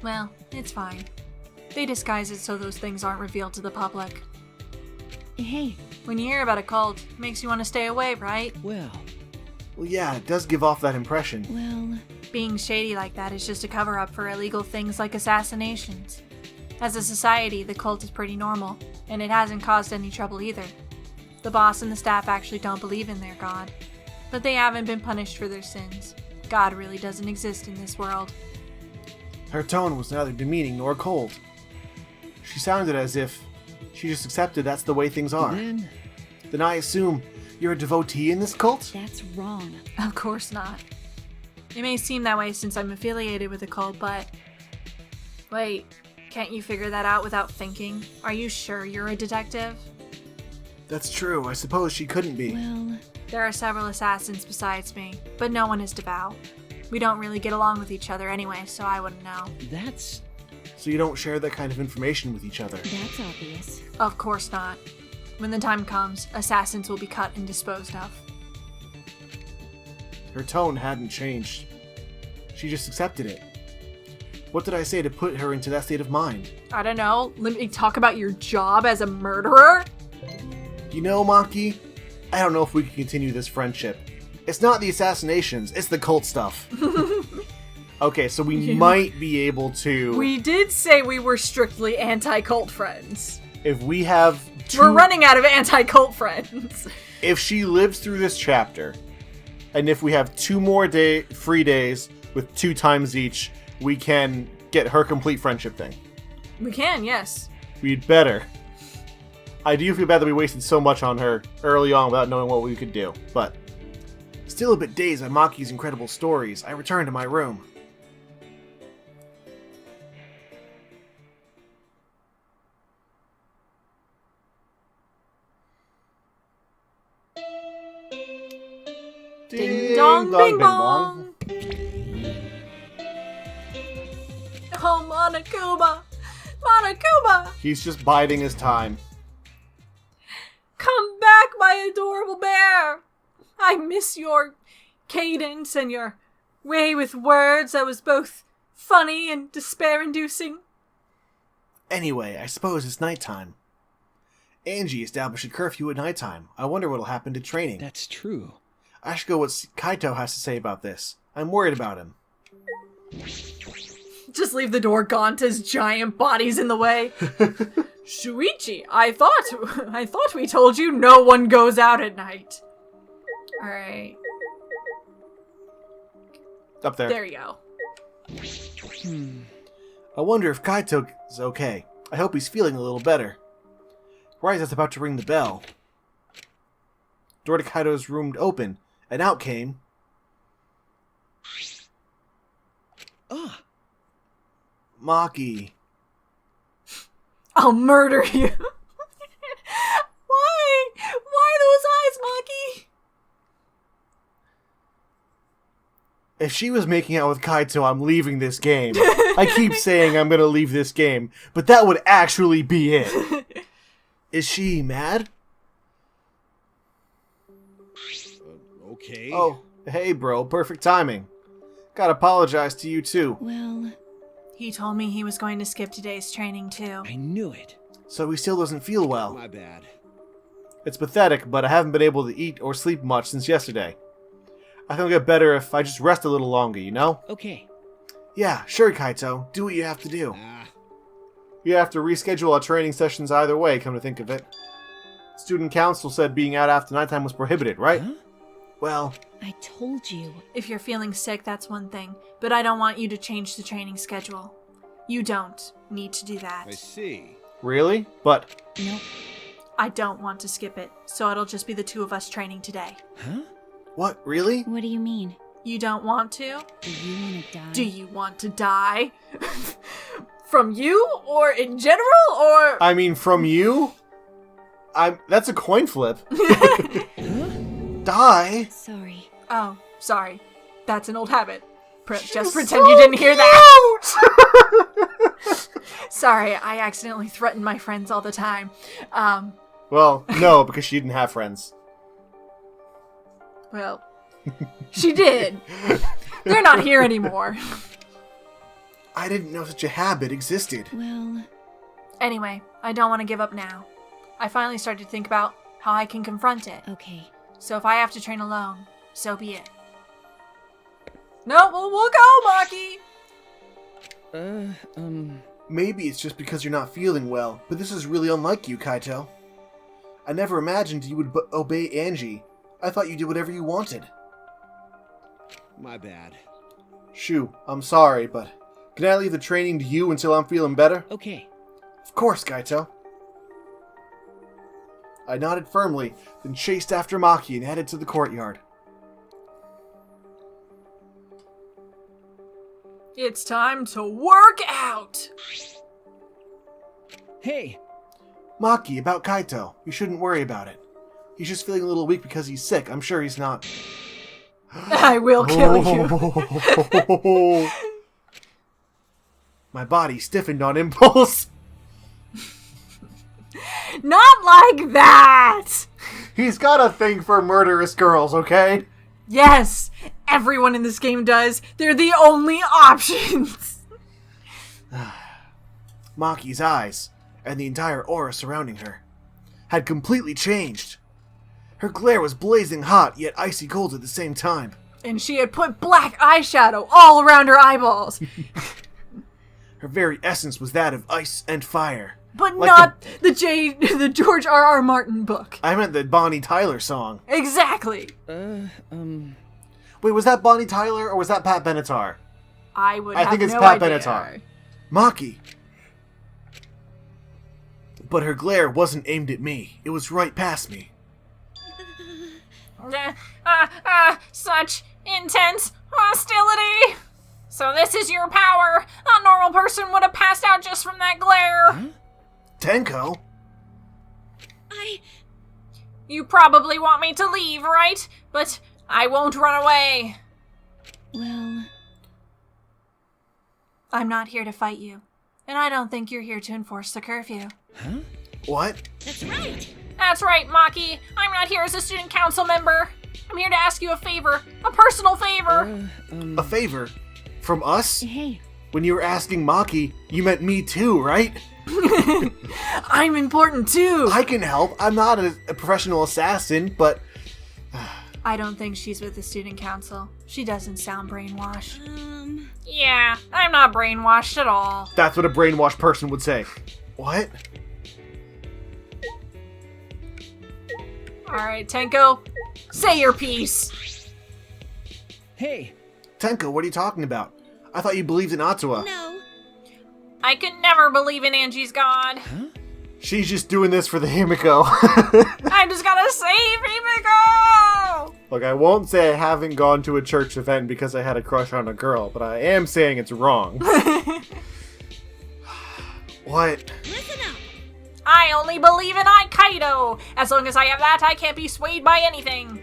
Well, it's fine. They disguise it so those things aren't revealed to the public. Hey, When you hear about a cult, it makes you want to stay away, right? Well, yeah, it does give off that impression. well, Being shady like that is just a cover-up for illegal things like assassinations. As a society, the cult is pretty normal, and it hasn't caused any trouble either. The boss and the staff actually don't believe in their god. But they haven't been punished for their sins. God really doesn't exist in this world. Her tone was neither demeaning nor cold. She sounded as if she just accepted that's the way things are. Then I assume you're a devotee in this cult? That's wrong. Of course not. It may seem that way since I'm affiliated with a cult, but... Wait, can't you figure that out without thinking? Are you sure you're a detective? That's true. I suppose she couldn't be. Well... There are several assassins besides me, but no one is devout. We don't really get along with each other anyway, so I wouldn't know. That's... So you don't share that kind of information with each other? That's obvious. Of course not. When the time comes, assassins will be cut and disposed of. Her tone hadn't changed. She just accepted it. What did I say to put her into that state of mind? I don't know. Let me talk about your job as a murderer? You know, Maki, I don't know if we can continue this friendship. It's not the assassinations, it's the cult stuff. Okay, so we might be able to... We did say we were strictly anti-cult friends. If we have We're running out of anti-cult friends. If she lives through this chapter, and if we have 2 more free days with 2 times each, we can get her complete friendship thing. We can, yes. We'd better. I do feel bad that we wasted so much on her early on without knowing what we could do, but... Still a bit dazed by Maki's incredible stories, I return to my room. Ding dong, bing bong. Oh, Monokuma! Monokuma! He's just biding his time. Come back, my adorable bear! I miss your cadence and your way with words that was both funny and despair-inducing. Anyway, I suppose it's nighttime. Angie established a curfew at nighttime. I wonder what'll happen to training. That's true. I should go what Kaito has to say about this. I'm worried about him. Just leave the door gaunt as giant bodies in the way. Shuichi, I thought we told you no one goes out at night. Alright. Up there. There you go. I wonder if Kaito is okay. I hope he's feeling a little better. Riza's about to ring the bell. Door to Kaito's room opened, and out came... Ah! Maki. I'll murder you. Why? Why those eyes, Maki? If she was making out with Kaito, I'm leaving this game. I keep saying I'm gonna leave this game, but that would actually be it. Is she mad? Okay. Oh, hey bro, perfect timing. Gotta apologize to you too. Well... He told me he was going to skip today's training too. I knew it. So he still doesn't feel well. My bad. It's pathetic, but I haven't been able to eat or sleep much since yesterday. I think I'll get better if I just rest a little longer, you know? Okay. Yeah, sure, Kaito. Do what you have to do. Ah, You have to reschedule our training sessions either way, come to think of it. Student council said being out after nighttime was prohibited, right? Huh? Well, I told you. If you're feeling sick, that's one thing, but I don't want you to change the training schedule. You don't need to do that. I see. really? But Nope. I don't want to skip it, so it'll just be the 2 of us training today. Huh? what, really? What do you mean? You don't want to? Do you want to die? Do you want to die? From you? Or in general? Or... I mean, from you? That's a coin flip. Die? Sorry. Oh, sorry. That's an old habit. Just pretend you didn't hear that. Sorry, I accidentally threaten my friends all the time. Well, no, because she didn't have friends. Well, she did. They're not here anymore. I didn't know such a habit existed. Well... Anyway, I don't want to give up now. I finally started to think about how I can confront it. Okay. So if I have to train alone, so be it. No, we'll go, Maki! Maybe it's just because you're not feeling well, but this is really unlike you, Kaito. I never imagined you would obey Angie. I thought you did whatever you wanted. My bad. Shoo, I'm sorry, but can I leave the training to you until I'm feeling better? Okay. Of course, Kaito. I nodded firmly, then chased after Maki and headed to the courtyard. It's time to work out! Hey! Maki, about Kaito. You shouldn't worry about it. He's just feeling a little weak because he's sick. I'm sure he's not. I will kill you. My body stiffened on impulse. Not like that! He's got a thing for murderous girls, okay? Yes, everyone in this game does. They're the only options. Maki's eyes, and the entire aura surrounding her, had completely changed. Her glare was blazing hot, yet icy cold at the same time. And she had put black eyeshadow all around her eyeballs. Her very essence was that of ice and fire. But Like not the George R.R. Martin book. I meant the Bonnie Tyler song. Exactly. Wait, was that Bonnie Tyler or was that Pat Benatar? I I think it's no Pat idea. Benatar. Maki. But her glare wasn't aimed at me. It was right past me. Such intense hostility. So this is your power. A normal person would have passed out just from that glare. Huh? Tenko? You probably want me to leave, right? But I won't run away. Well, I'm not here to fight you. And I don't think you're here to enforce the curfew. Huh? What? that's right. That's right, Maki. I'm not here as a student council member. I'm here to ask you a favor. A personal favor. A favor? From us? Hey, When you were asking Maki, you meant me too, right? I'm important too. I can help. I'm not a professional assassin, but I don't think she's with the student council. She doesn't sound brainwashed. um, Yeah, I'm not brainwashed at all. that's what a brainwashed person would say. What? Alright, Tenko, say your piece. Hey! Tenko, what are you talking about? I thought you believed in Atua. no. I could never believe in Angie's god. Huh? She's just doing this for the Himiko. I just gotta save Himiko! Look, I won't say I haven't gone to a church event because I had a crush on a girl, but I am saying it's wrong. What? Listen up. I only believe in Kaito. As long as I have that, I can't be swayed by anything.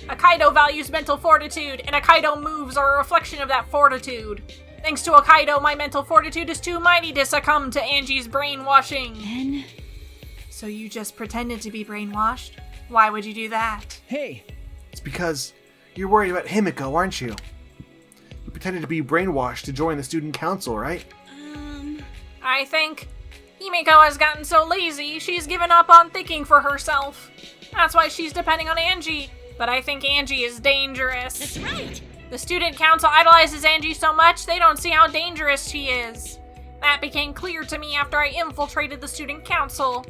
A Kaito values mental fortitude, and a Kaito moves are a reflection of that fortitude. Thanks to a Kaito, my mental fortitude is too mighty to succumb to Angie's brainwashing. Then, So you just pretended to be brainwashed? Why would you do that? Hey! It's because you're worried about Himiko, aren't you? You pretended to be brainwashed to join the student council, right? I think Himiko has gotten so lazy, she's given up on thinking for herself. That's why she's depending on Angie. But I think Angie is dangerous. that's right. The student council idolizes Angie so much, they don't see how dangerous she is. That became clear to me after I infiltrated the student council.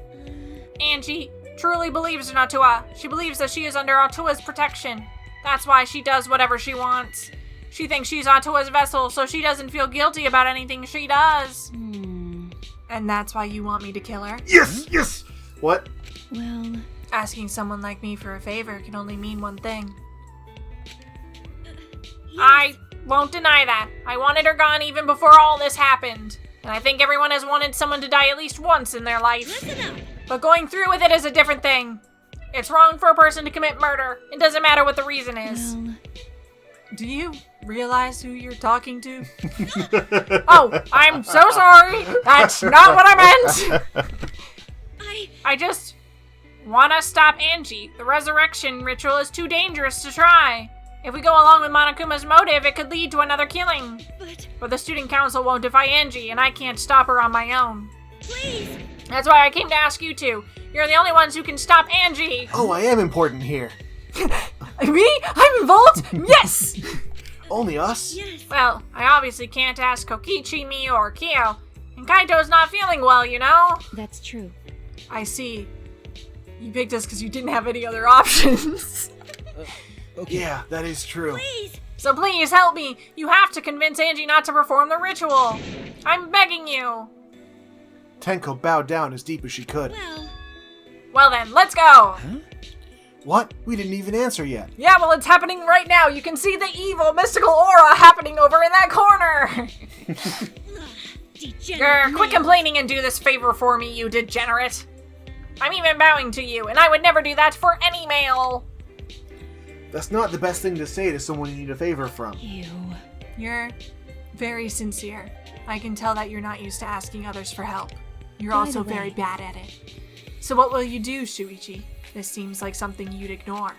Angie truly believes in Atua. She believes that she is under Atua's protection. That's why she does whatever she wants. She thinks she's Atua's vessel, so she doesn't feel guilty about anything she does. And that's why you want me to kill her? Yes! Yes! What? Well, Asking someone like me for a favor can only mean one thing. I won't deny that. I wanted her gone even before all this happened. And I think everyone has wanted someone to die at least once in their life. listen up. But going through with it is a different thing. It's wrong for a person to commit murder. It doesn't matter what the reason is. Well, Do you realize who you're talking to? Oh, I'm so sorry. That's not what I meant. I just want to stop Angie. The resurrection ritual is too dangerous to try. If we go along with Monokuma's motive, it could lead to another killing. But the student council won't defy Angie, and I can't stop her on my own. please. That's why I came to ask you two. You're the only ones who can stop Angie. Oh, I am important here. Me? I'm involved? Yes! Only us? Yes. Well, I obviously can't ask Kokichi, me, or Kyo. And Kaito's not feeling well, you know? That's true. I see. You picked us because you didn't have any other options. Okay. Yeah, that is true. Please. So please help me. You have to convince Angie not to perform the ritual. I'm begging you. Tenko bowed down as deep as she could. Well then, let's go. What? We didn't even answer yet. Yeah, well, it's happening right now. You can see the evil, mystical aura happening over in that corner. Degenerate Quit male. complaining and do this favor for me, you degenerate. I'm even bowing to you, and I would never do that for any male. That's not the best thing to say to someone you need a favor from. Ew. You're very sincere. I can tell that you're not used to asking others for help. You're By also the way- very bad at it. So what will you do, Shuichi? This seems like something you'd ignore.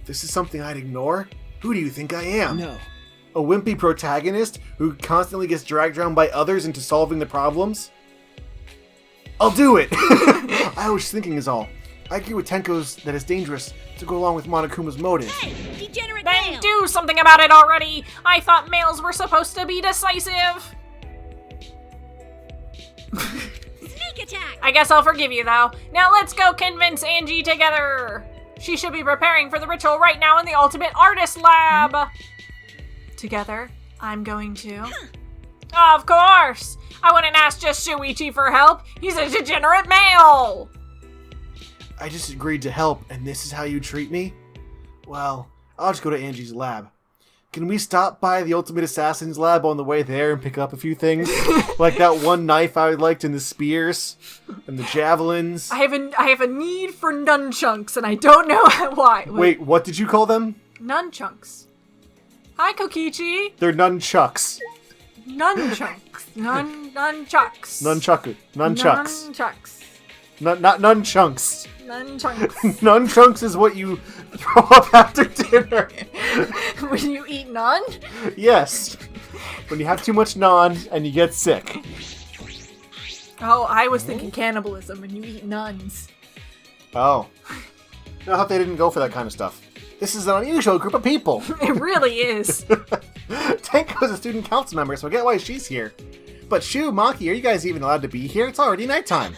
This is something I'd ignore? Who do you think I am? No. A wimpy protagonist who constantly gets dragged around by others into solving the problems? I'll do it! I was thinking is all. I agree with Tenko's that it's dangerous to go along with Monokuma's motive. Hey, degenerate Then male. do something about it already. I thought males were supposed to be decisive. Sneak attack. I guess I'll forgive you, though. Now let's go convince Angie together. She should be preparing for the ritual right now in the Ultimate Artist Lab. Together, I'm going to... Of course. I wouldn't ask just Shuichi for help. He's a degenerate male. I just agreed to help, and this is how you treat me? Well, I'll just go to Angie's lab. Can we stop by the Ultimate Assassin's lab on the way there and pick up a few things? Like that one knife I liked, and the spears, and the javelins. I have a need for nunchunks, and I don't know why. Wait, what did you call them? Nunchunks. Hi, Kokichi. They're nunchucks. Nunchunks. Nunchucks. Nunchucks. Nunchucks. Not nunchunks. Nunchunks. Nunchunks is what you throw up after dinner. When you eat nun? Yes. When you have too much non and you get sick. Oh, I was thinking cannibalism when you eat nuns. Oh. I thought they didn't go for that kind of stuff. This is an unusual group of people. It really is. Tenko's a student council member, so I get why she's here. But Shu, Maki, are you guys even allowed to be here? It's already nighttime.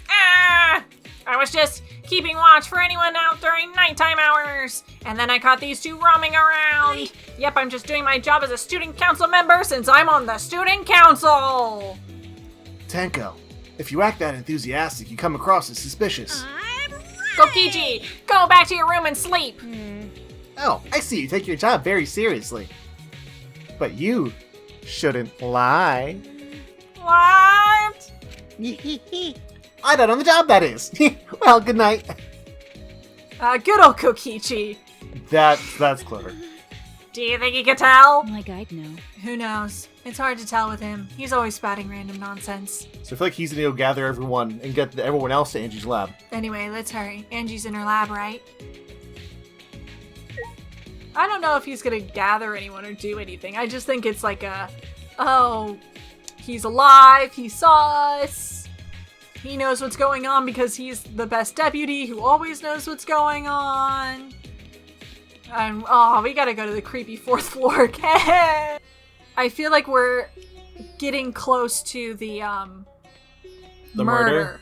Ah! I was just keeping watch for anyone out during nighttime hours. And then I caught these two roaming around. Yep, I'm just doing my job as a student council member since I'm on the student council. Tenko, if you act that enthusiastic, you come across as suspicious. I'm ready. Kokichi, go back to your room and sleep. Oh, I see you take your job very seriously. But you shouldn't lie. What? I done on the job, that is. Well, good night. Good old Kokichi. That's clever. Do you think he could tell? Like I'd know. Who knows? It's hard to tell with him. He's always spouting random nonsense. So I feel like he's gonna go gather everyone and get everyone else to Angie's lab. Anyway, let's hurry. Angie's in her lab, right? I don't know if he's gonna gather anyone or do anything. I just think it's like oh, he's alive, he saw us. He knows what's going on because he's the best deputy who always knows what's going on. And, we gotta go to the creepy 4th floor. I feel like we're getting close to the murder?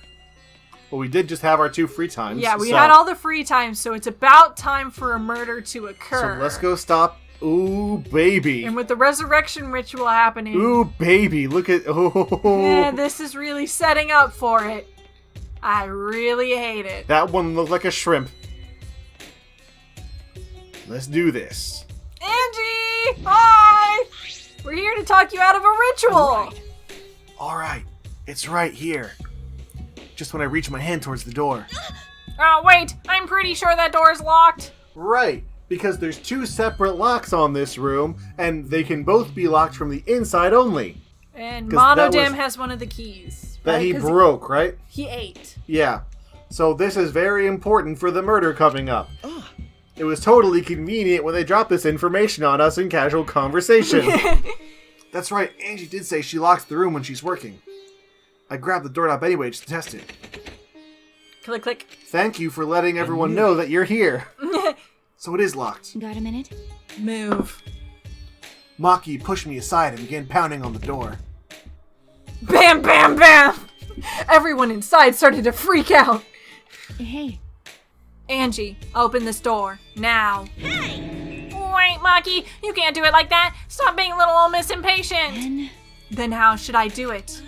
Well, we did just have our 2 free times. Yeah, we so- had all the free time, so it's about time for a murder to occur. So let's go stop. Ooh, baby. And with the resurrection ritual happening, Ooh, baby. Look at. Oh. this is really setting up for it. I really hate it. That one looked like a shrimp. Let's do this. Angie! Hi! We're here to talk you out of a ritual! Alright, it's right here. Just when I reach my hand towards the door. Oh, wait, I'm pretty sure that door's locked. Right, because there's 2 separate locks on this room, and they can both be locked from the inside only. And 'Cause that Monodim was- has one of the keys. That right? he 'Cause broke, right? He ate. Yeah. So this is very important for the murder coming up. It was totally convenient when they dropped this information on us in casual conversation. That's right, Angie did say she locks the room when she's working. I grabbed the doorknob anyway just to test it. Click, click. Thank you for letting everyone know that you're here. So it is locked. Got a minute? Move. Maki pushed me aside and began pounding on the door. Bam, bam, bam! Everyone inside started to freak out. Hey. Angie, open this door. Now. Wait, Maki, you can't do it like that. Stop being little old Miss Impatient. Then how should I do it?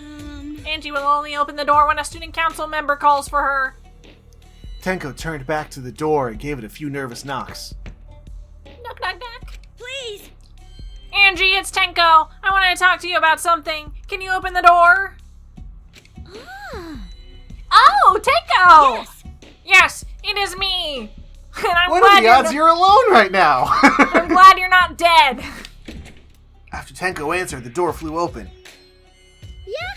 Angie will only open the door when a student council member calls for her. Tenko turned back to the door and gave it a few nervous knocks. Knock, knock, knock. Please. Angie, it's Tenko. I wanted to talk to you about something. Can you open the door? Oh, Tenko! Yes. Yes, it is me. And I'm What glad are the odds you're alone right now? I'm glad you're not dead. After Tenko answered, the door flew open. Yeah.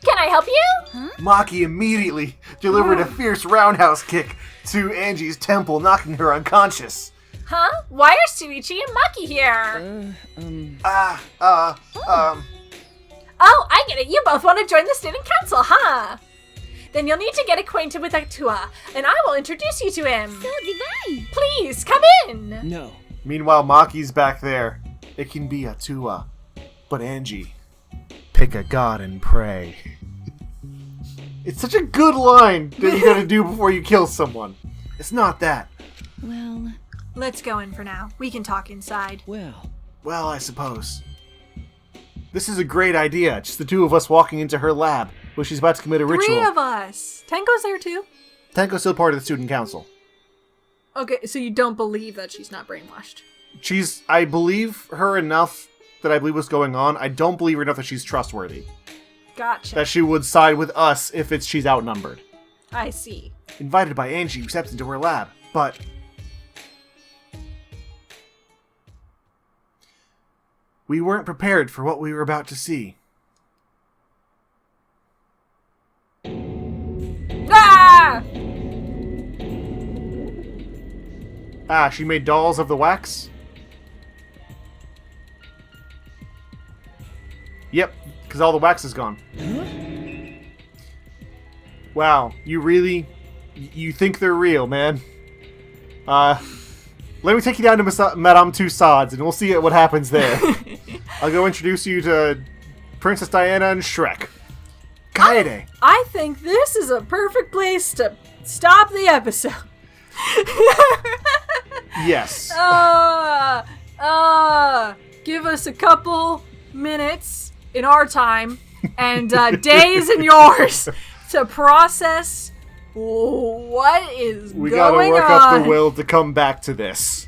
Can I help you? Maki immediately delivered a fierce roundhouse kick to Angie's temple, knocking her unconscious. Huh? Why are Suichi and Maki here? Oh, I get it. You both want to join the student council, huh? Then you'll need to get acquainted with Atua, and I will introduce you to him. So divine. Please, come in. No. Meanwhile, Maki's back there. It can be Atua, but Angie, pick a god and pray. It's such a good line that you gotta do before you kill someone. It's not that. Well, Let's go in for now. We can talk inside. Well, I suppose. This is a great idea. Just the two of us walking into her lab, where she's about to commit a ritual. 3 of us. Tenko's there too? Tenko's still part of the student council. Okay, so you don't believe that she's not brainwashed. I believe her enough that I believe what's going on. I don't believe her enough that she's trustworthy. Gotcha. That she would side with us if she's outnumbered. I see. Invited by Angie, who steps into her lab, but we weren't prepared for what we were about to see. Ah! She made dolls of the wax? Yep, because all the wax is gone. Wow, you think they're real, man. Let me take you down to Madame Tussauds, and we'll see what happens there. I'll go introduce you to Princess Diana and Shrek. Kaede. I think this is a perfect place to stop the episode. Yes. Give us a couple minutes in our time and days in yours to process what is We going gotta work on. up the will to come back to this.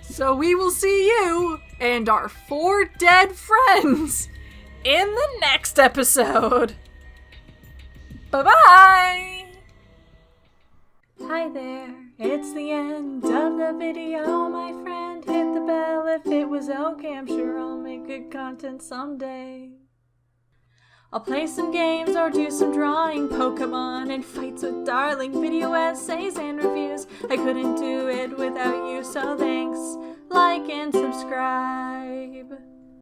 So we will see you and our 4 dead friends in the next episode. Bye-bye! Hi there, it's the end of the video, my friend. Hit the bell if it was okay, I'm sure I'll make good content someday. I'll play some games or do some drawing, Pokemon and fights with darling, video essays and reviews. I couldn't do it without you, so thanks, like and subscribe.